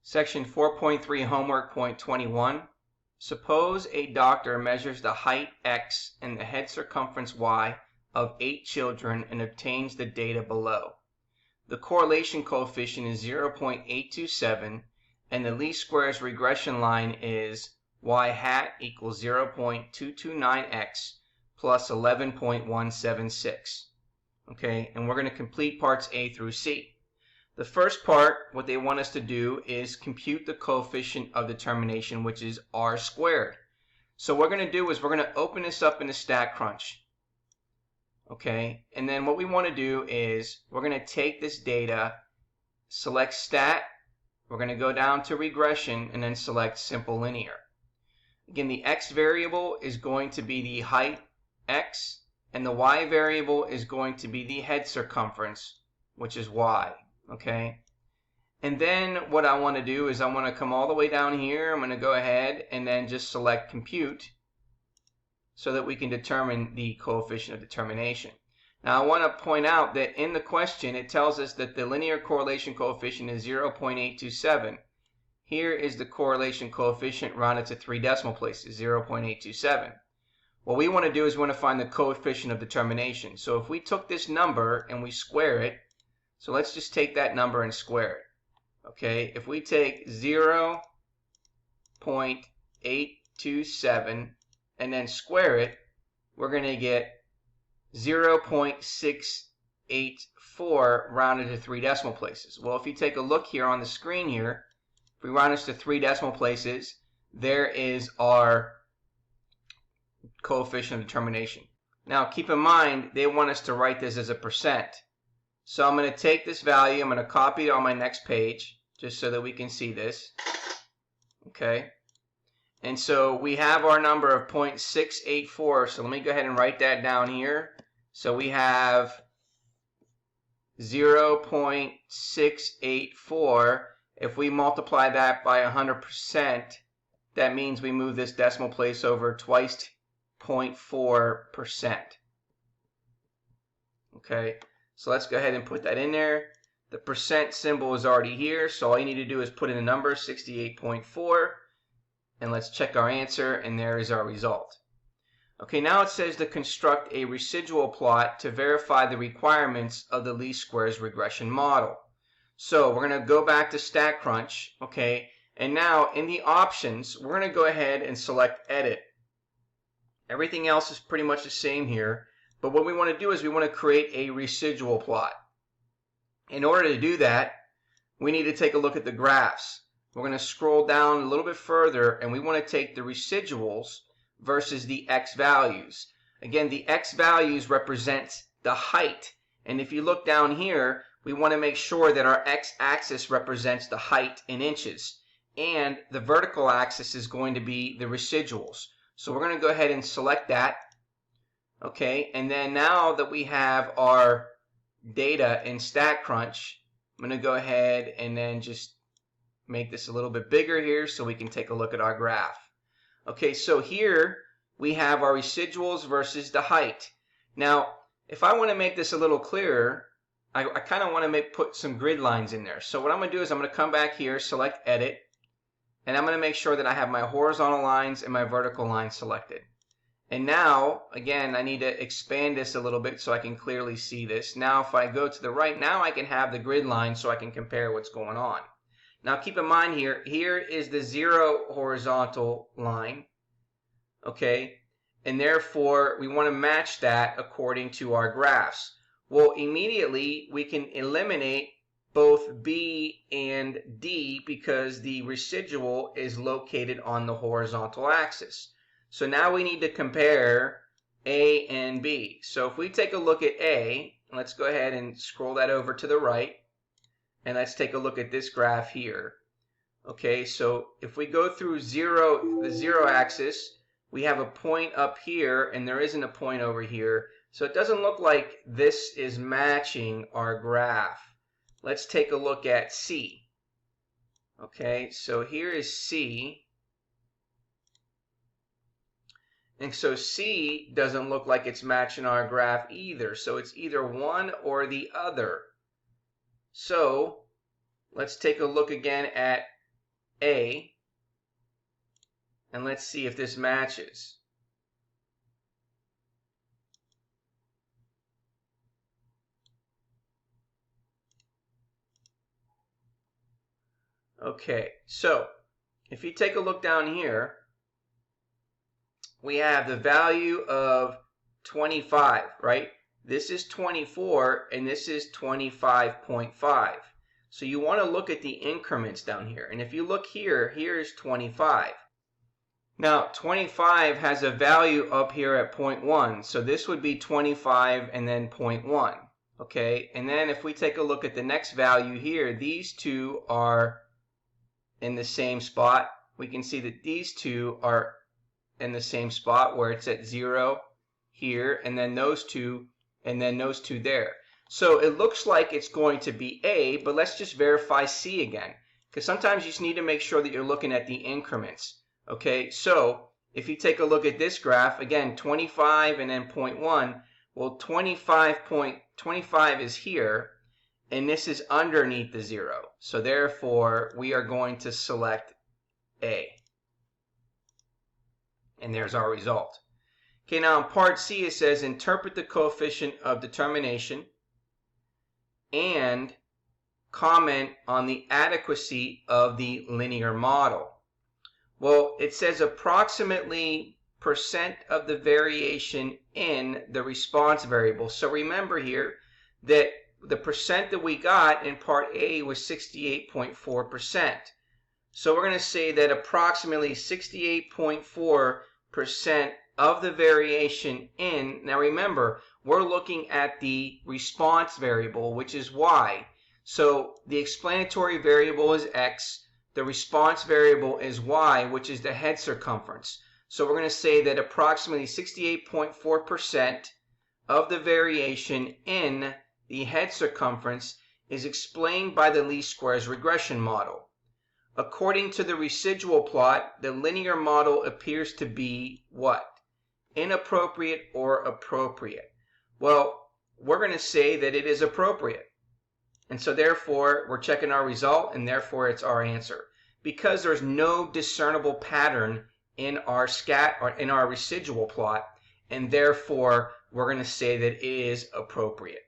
Section 4.3 Homework Point 21. Suppose a doctor measures the height x and the head circumference y of 8 children and obtains the data below. The correlation coefficient is 0.827 and the least squares regression line is y hat equals 0.229x plus 11.176. Okay, and we're going to complete parts A through C. The first part, what they want us to do is compute the coefficient of determination, which is r squared. So what we're going to do is we're going to open this up in the StatCrunch. Okay, and then what we want to do is we're going to take this data, select stat, we're going to go down to regression, and then select simple linear. Again, the x variable is going to be the height x, and the y variable is going to be the head circumference, which is y. Okay, and then what I want to do is I want to come all the way down here. I'm going to go ahead and then just select compute so that we can determine the coefficient of determination. Now I want to point out that in the question it tells us that the linear correlation coefficient is 0.827. Here is the correlation coefficient rounded to 3 decimal places, 0.827. What we want to do is we want to find the coefficient of determination. So if we took this number and we square it, so let's just take that number and square it. Okay, if we take 0.827 and then square it, we're going to get 0.684 rounded to 3 decimal places. Well, if you take a look here on the screen here, if we round this to 3 decimal places, there is our coefficient of determination. Now keep in mind, they want us to write this as a percent. So I'm going to take this value, I'm going to copy it on my next page, just so that we can see this. Okay. And so we have our number of 0.684. So let me go ahead and write that down here. So we have 0.684. If we multiply that by 100%, that means we move this decimal place over twice 0.4%. Okay. So let's go ahead and put that in there. The percent symbol is already here, so all you need to do is put in the number 68.4, and let's check our answer, and there is our result. Okay, now it says to construct a residual plot to verify the requirements of the least squares regression model. So we're going to go back to StatCrunch, okay, and now in the options, we're going to go ahead and select edit. Everything else is pretty much the same here. But what we want to do is we want to create a residual plot. In order to do that, we need to take a look at the graphs. We're going to scroll down a little bit further, and we want to take the residuals versus the x values. Again, the x values represent the height. And if you look down here, we want to make sure that our x-axis represents the height in inches. And the vertical axis is going to be the residuals. So we're going to go ahead and select that. Okay, and then now that we have our data in StatCrunch, I'm going to go ahead and then just make this a little bit bigger here so we can take a look at our graph. Okay, so here we have our residuals versus the height. Now, if I want to make this a little clearer, I kind of want to put some grid lines in there. So what I'm going to do is I'm going to come back here, select edit, and I'm going to make sure that I have my horizontal lines and my vertical lines selected. And now, again, I need to expand this a little bit so I can clearly see this. Now, if I go to the right, now I can have the grid line so I can compare what's going on. Now, keep in mind here is the 0 horizontal line, okay? And therefore, we want to match that according to our graphs. Well, immediately, we can eliminate both B and D because the residual is located on the horizontal axis. So now we need to compare A and B. So if we take a look at A, let's go ahead and scroll that over to the right, and let's take a look at this graph here. Okay, so if we go through the 0 axis, we have a point up here, and there isn't a point over here. So it doesn't look like this is matching our graph. Let's take a look at C. Okay, so here is C. And so C doesn't look like it's matching our graph either. So it's either one or the other. So let's take a look again at A, and let's see if this matches. Okay, so if you take a look down here, we have the value of 25, right? This is 24 and this is 25.5. So you want to look at the increments down here. And if you look here, here's 25. Now 25 has a value up here at 0.1. So this would be 25 and then 0.1. Okay, and then if we take a look at the next value here, these two are in the same spot. We can see that these two are in the same spot where it's at 0 here, and then those two, and then those two there. So it looks like it's going to be A, but let's just verify C again, because sometimes you just need to make sure that you're looking at the increments. Okay, so if you take a look at this graph, again, 25 and then 0.1, well, 25 is here, and this is underneath the 0. So therefore, we are going to select A. And there's our result. Okay, now in part C it says interpret the coefficient of determination and comment on the adequacy of the linear model. Well, it says approximately % of the variation in the response variable. So remember here that the percent that we got in part A was 68.4%. So we're going to say that approximately 68.4% of the variation in, now remember, we're looking at the response variable, which is y. So the explanatory variable is x, the response variable is y, which is the head circumference. So we're going to say that approximately 68.4% of the variation in the head circumference is explained by the least squares regression model. According to the residual plot, the linear model appears to be what? Inappropriate or appropriate? Well, we're going to say that it is appropriate. And so therefore, we're checking our result, and therefore it's our answer. Because there's no discernible pattern in our residual plot, and therefore we're going to say that it is appropriate.